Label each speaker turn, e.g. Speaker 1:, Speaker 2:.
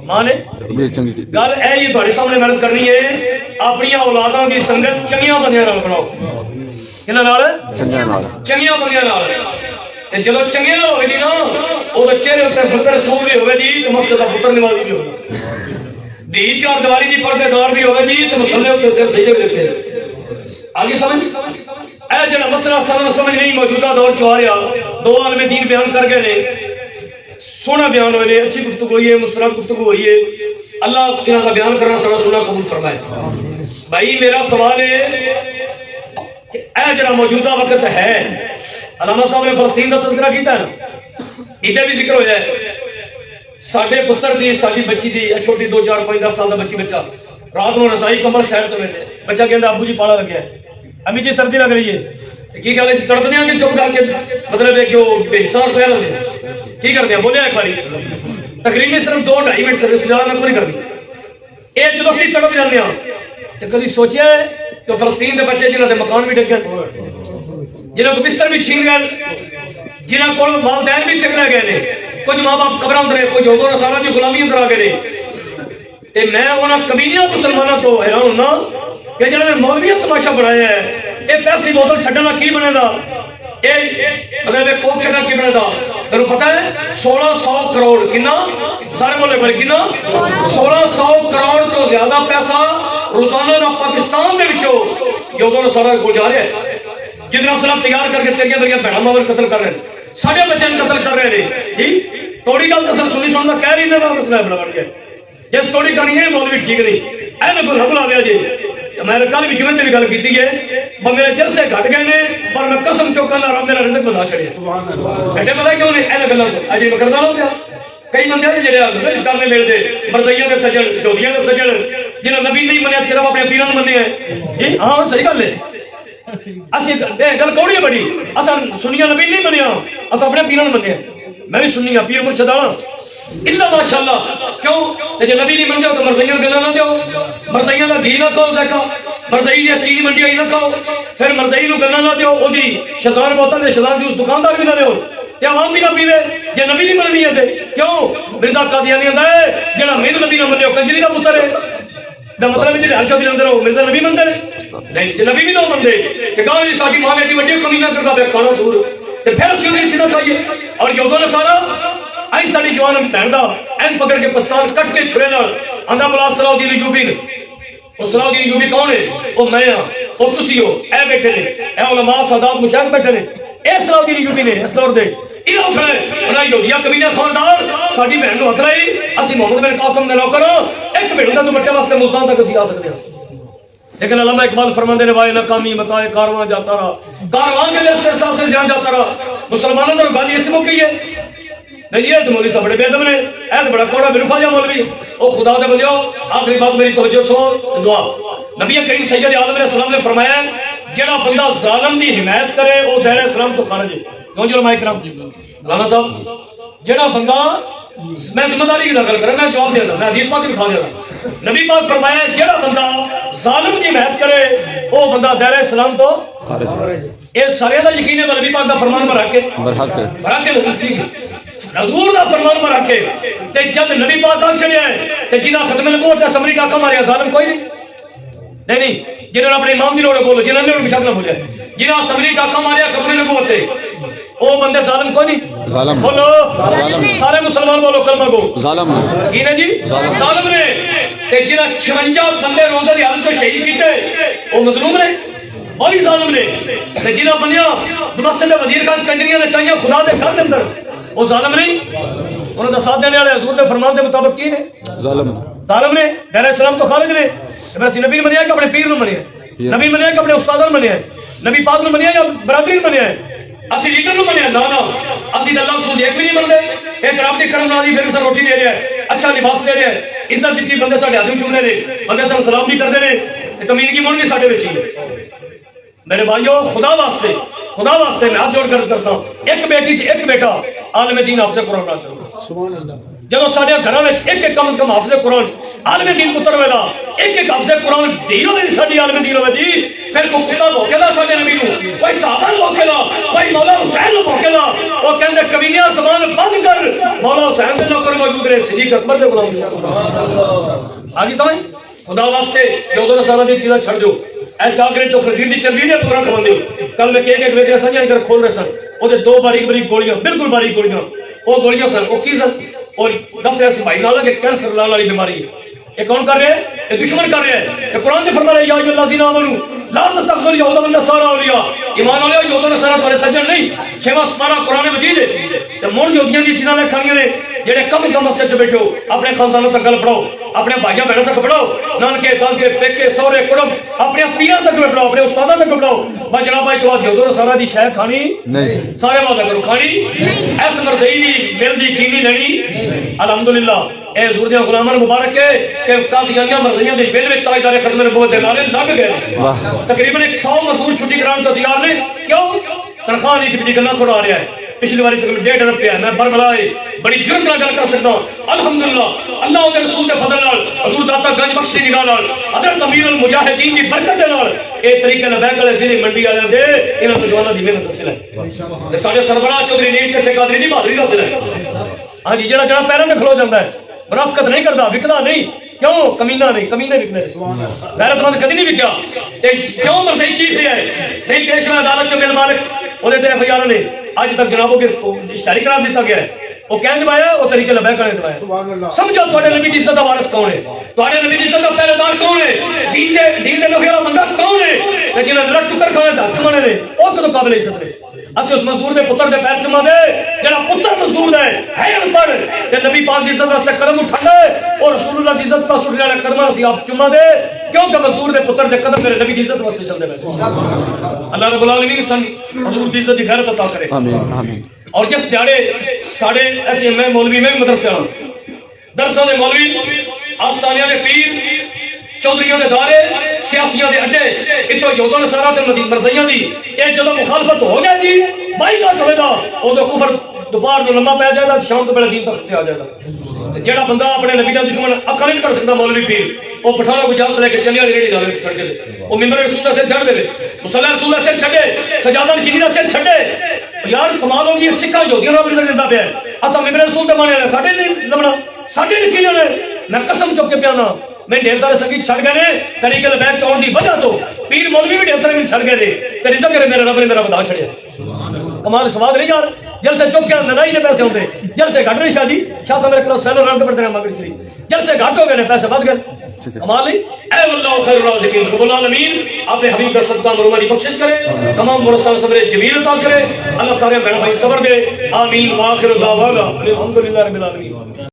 Speaker 1: ماں نے گل اے جی تھوڑے سامنے محنت کرنی ہے اپنی اولاداں دی سنگت چنگیاں بندیاں نال بناؤ کنا نال چنگیاں بندیاں نال تے جدوں چنگے ہوے دی نا او دے چہرے تے فطر رسول بھی ہوے دی تے مسجد دا پتر نمازی بھی ہوے دی چار دیواری دی پردے دار بھی ہوے دی تے مصلی تے سر سجدے بھی رکھے آگے سمجھ اے جڑا مسئلہ سمجھ نہیں موجودہ دور چ آ رہا دو عالم دین بیان کر گئے نے سونا بیان ہوئے اچھی گفتگو ہوئی ہے مسترد گفتگو ہوئی ہے اللہ انہاں کا بیان کرنا سارا سونا قبول فرمائے بھائی میرا سوال ہے کہ اے جڑا موجودہ وقت ہے علامہ صاحب نے فلسطین کا تذکرہ کیتا ہے نا ادھر بھی ذکر ہویا ہے ساڈے پتر دی ساری بچی دی چھوٹی 2 4 5 10 سال دا بچی بچہ رات نو رضائی کمر سیر تو ویلے بچہ کہندا ابو جی پالا لگیا ہے امی جی سردی لگ رہی ہے کی خیال ہے تڑپ دیاں کہ چپ کر کے مطلب ہے کہ وہ بے حساب پیا لگے کی کرتے ہیں بولے ایک باری تقریباً صرف 2-2.5 منٹ سروس زیادہ میں کوئی کرنی یہ جب اسی تڑپ جانے تو کبھی سوچیا ہے کہ فلسطین کے بچے جنہوں کے مکان بھی ڈگ گئے جنہوں کو بستر بھی چھین گئے جنہوں کو والدین بھی چھکنے گئے کچھ ماں باپ قبر اندر کچھ ہوگا سارا کی غلامی اندر آ گئے تے میں انہاں کبیلیاں مسلمانوں تو حیران ہونا کہ جنہوں نے مولویت تماشا بنایا ہے یہ پیپسی بوتل چھڈنا کی بنے گا مطلب کوک چھڈنا کی بنے گا تمہیں پتہ ہے 1600 کروڑ کنا سارے بولے بڑے کنا 1600 کروڑ تو زیادہ پیسہ روزانہ کا پاکستان کے وچوں یوگوں نے سارا کو جا رہا ہے جتنا سلام تیار کر کے چنگے بڑے بہنا ماور قتل کر رہے ہیں سارے بچے قتل کر رہے ہیں توڑی گل دسل سنی سننا کہہ رہی ہے مسئلہ بڑا بڑھ گیا جس توڑی کرنی ہے مولوی ٹھیک نہیں اے میں کوئی حکم آ گیا جی میں نے کل بھی جمعے بھی گل کی ہے میرے جلسے گھٹ گئے نے پر میں قسم چوکنا رب میرا رزق بتا چھڑیا گھٹے پتا کیوں نہیں اے گلاں اج یہ کردا نہ پیا کئی بندے نے جڑے اس کام میں ملتے مرزائیاں دے سجن جوڑیاں دے سجن جنہاں نبی نہیں منیا صرف اپنے پیراں نوں منیا ہے ہاں صحیح گل ہے اسی گل کوڑی ہے بڑی اساں سنیاں نبی نہیں منیا اساں اپنے پیراں نوں منیا میں بھی سنی پیر مرشد والا الا ماشاءاللہ کیوں جے نبی نہیں منجو تو مرزائیاں گلاں نہ دیو مرزائیاں دا دین نہ کھول سکا مرزائی دی چیز منڈی آئی نہ کھاؤ پھر مرزائی نو گلاں نہ دیو او دی شزان بوتل دے شزان جوس دکاندار بھی نہ دیو تے عوام بھی نہ پیوے جے نبی نہیں مننی ہے تے کیوں مرزا قادیانی ہوندا ہے جڑا مین نبی نہ منیو کنجری دا پتر ہے دا مطلب ہے جے ہر شادی اندر ہو مرزا نبی مندے نہیں جے نبی بھی نہ مندے کہ گاں دی ساڈی ماں بیٹی وڈی کمی نہ کردا بے کانا سور تے پھر اسی دی چیز کھائیے اور یوگوں نے سارا آئی ساری جوان بہن دا این پکڑ کے پستان کٹ کے چھڑے نال آندا بلا صلاح الدین ایوبی وہ صلاح الدین ایوبی کون ہے وہ میں ہاں وہ تسی ہو اے بیٹھے نے اے علماء سادات مشاہد بیٹھے نے اے صلاح الدین ایوبی نے اس دور دے یہ اٹھ رہے انہاں یہودیہ کمینے خاندار ساڈی بہن نو ہتھ لائی اسی محمد بن قاسم دے نوکر ایک بھیڑ دا دوپٹے واسطے ملتان تک اسی آ سکتے ہیں لیکن علامہ اقبال فرماندے نے وائے ناکامی متائے کارواں جاتا رہا کارواں کے لیے سرسا سے جان جاتا رہا مسلمانوں نے گالی اس موقع ہے نہیں یہ تو مولوی صاحب بڑے بے ادب نے اے تو بڑا کوڑا بے رخا جا مولوی او خدا دے بندیو آخری بات میری توجہ سو دعا نبی کریم سید عالم علیہ السلام نے فرمایا جڑا بندہ ظالم دی حمایت کرے او دائرہ اسلام تو خارج ہے کیوں جو علماء کرام مولانا صاحب جڑا بندہ میں ذمہ داری کی گل کر میں جواب دے رہا میں حدیث پاک دکھا دے رہا نبی پاک فرمایا جڑا بندہ ظالم دی حمایت کرے او بندہ دائرہ اسلام تو خارج ہے یہ سارے دا یقین ہے نبی پاک دا فرمان پر رکھ کے ٹھیک ہے حضور دا فرمان پر رکھے تے جب نبی پاک آ چھڑیا ہے تے جنہاں ختم نبوت تے سمری ڈاکا ماریا ظالم کوئی نہیں جنہاں اپنے امام دی لوڑے بولو جنہاں نے بشک نہ بولیا جنہاں سمری ڈاکا ماریا ختم نبوت تے او بندے ظالم کوئی نہیں ظالم بولو سارے مسلمان بولو کلمہ کو ظالم کی نے جی ظالم نے تے جنہاں 56 بندے روزے دی حالت وچ شہید کیتے او مظلوم نے وہی ظالم نے تے جنہاں بندیاں مسجد وزیر خان کنجریاں نے چاہیے خدا دے گھر دے اندر وہ ظالم نہیں انہوں نے ساتھ دینے والے حضور کے فرمان کے مطابق کی نے ظالم نے دائرہ اسلام تو خارج نے اسی نبی منیا کہ اپنے پیر نو منیا نبی منیا کہ اپنے استاد نو منیا نبی پاک نو منیا یا برادری نو منیا اسی لیڈر نو منیا نا نا اسی اللہ سود ایک بھی نہیں منتے ایک رب دی کرم نازی پھر سر روٹی دے رہا ہے اچھا لباس دے رہا ہے عزت دیتی بندے ساڈے ہاتھ چومنے نے بندے سن سلام نہیں کرتے ہیں کمینگی مون بھی ساڈے وچ ہی میرے بھائیو خدا واسطے میں ہاتھ جوڑ کر کرسا ایک بیٹی تھی ایک بیٹا عالم دین حافظ قرآن نہ چاہو سبحان اللہ جب ساڈے گھراں وچ ایک کم از کم حافظ قرآن عالم دین پتر ہوے گا ایک حافظ قرآن دین ہوے ساڈی عالم دین ہوے جی پھر کو خدا بھوکے دا ساڈے نبی نو کوئی صحابہ نو بھوکے دا کوئی مولا حسین نو بھوکے دا او کہندے کمینیاں زبان بند کر مولا حسین دے نوکر موجود رہے صدیق اکبر دے غلام آگے سمجھ خدا واسطے جو سارا دی چیزاں چھڑ دو اے چاکرے تو خزیر دی چربی دے پورا کھوان دیو کل میں ایک ویجے سنجا کر کھول رہے سن او دے دو باریک باریک گولیاں بالکل باریک گولیاں او گولیاں سن او کی سن اور دس ایسی بھائی نال کہ کینسر لانے والی بیماری ہے یہ کون کر رہے ہیں یہ دشمن کر رہے ہیں یہ قرآن نے فرمایا یا ایھا الذین آمنوا لا تتخذوا اليهود والنصارى اولیاء ایمان والے یہود و نصارا تھوڑے سجن نہیں چھواں سپارہ قرآن مجید ہے تے مڑ یہودیاں دی چیزاں لکھانیاں نے جڑے کم از کم مسجد چ بیٹھو اپنے خاندانوں تک گل پڑھاؤ اپنے بھائیاں بہنوں تک پڑھاؤ نانکے دادے پیکے سورے کڑم اپنے پیراں تک پڑھاؤ اپنے استاداں تک پڑھاؤ با جناب بھائی تو یہود و نصارا دی شے کھانی نہیں سارے وعدہ کرو کھانی ایس مرزئی دی مل دی چینی لینی الحمدللہ اے حضور دے غلامان مبارک ہے کہ قادیانیاں مرزیاں دے بل وچ تاجدار ختم نبوت دے نعرے لگ گئے تقریباً 100 مزدور چھٹی کران تو تیار نے کیوں تنخواہ نہیں دی گلا تھوڑا آ رہا ہے پچھلی باری تقریباً 1.5 ارب پہ میں برملا بڑی جرت نال گل کر سکتا ہوں الحمدللہ اللہ دے رسول دے فضل نال حضور داتا گنج بخش دی نگاہ نال حضرت امیر المجاہدین دی برکت دے نال اے طریقے نال بیک والے ضلع منڈی والے دے انہاں نوجواناں دی محنت حاصل ہے تے ساڈے سربراہ چودھری نیم چٹے قادری دی بہادری حاصل ہے ہاں جی جڑا جڑا پیراں تے کھلو جاندا ہے منافقت نہیں کرتا وکدا نہیں کیوں کمینہ نہیں کمینے وکنے غیرت مند کدی نہیں وکیا کیوں مرضی چیز ہے نہیں پیش میں عدالت چ مل مالک وہ ایف آئی آر نے آج تک جنابوں کے اشتہاری قرار دیتا گیا ہے وہ کہنے دبایا وہ طریقے لبے کرنے دبایا سمجھو تھوڑے نبی دی عزت دا وارث کون ہے تھوڑے نبی دی عزت دا پہرے دار کون ہے دین دے لوہے والا بندہ کون ہے جنہاں نے لٹ ٹکر کھانے دا چمنے نے او کدوں قابل عزت نے اسی اس مزدور دے پتر دے پیر چما دے جڑا پتر مزدور ہے ان پڑھ کہ نبی پاک دی عزت واسطے قدم اٹھا لے اور رسول اللہ دی عزت پاس اٹھنے والے قدم اسی آپ چما دے کیونکہ مزدور دے پتر دے قدم میرے نبی دی عزت واسطے چل دے اللہ رب العالمین سن حضور دی عزت دی غیرت عطا کرے آمین آمین اور جس دیہڑے ساڑے ایسے میں مولوی میں مدرسے درساں دے مولوی آستانیاں دے پیر چودھریاں دے دارے سیاسیاں دے اڈے اتو یہوداں نصارا تے مرزیاں دی اے جدوں مخالفت ہو جائے گی بائیکاٹ ہوے گا اودوں کفر دوپہر نوں لمبا پے جائے گا شام تو پہلے دین تخت تے آ جائے گا جیڑا بندہ اپنے نبی دا دشمن اکھا نہیں کر سکدا مولوی پیر او پٹھانوں کو اجازت لے کے چلیا ریڑی لا لے سڑک تے او ممبر رسول اللہ سے چھڑ دے مصلی رسول اللہ سے چھڈے سجادہ نشینی دا سے چھڈے یار کمال ہو گئی سکھا جو دیرا بھی دیتا پیا اسا ممبر رسول تے مانے ساڈے نہیں لبنا ساڈے نہیں کیے نے میں قسم چوک کے پیانا میں ڈھیر سارے سنگیت چھڑ گئے نے طریقے بیٹھ چون دی وجہ تو پیر مولوی بھی ڈھیر سارے چھڑ گئے نے تے رزق کرے میرے رب نے میرا بتا چھڑیا کمال سواد نہیں یار جل سے چوک کے اندر نہیں پیسے ہوندے جل سے گھٹ رہی شادی شاہ صاحب میرے کلو سیلو رام پڑتے ہیں مگر چلی جل سے گھٹ ہو گئے پیسے بچ گئے کمال نہیں اے واللہ خیر الرازقین رب العالمین اپنے حبیب کا صدقہ مرواری بخشش کرے تمام مرسل صبر جمیل عطا کرے اللہ سارے بہن بھائی صبر دے آمین واخر دعوانا الحمدللہ رب العالمین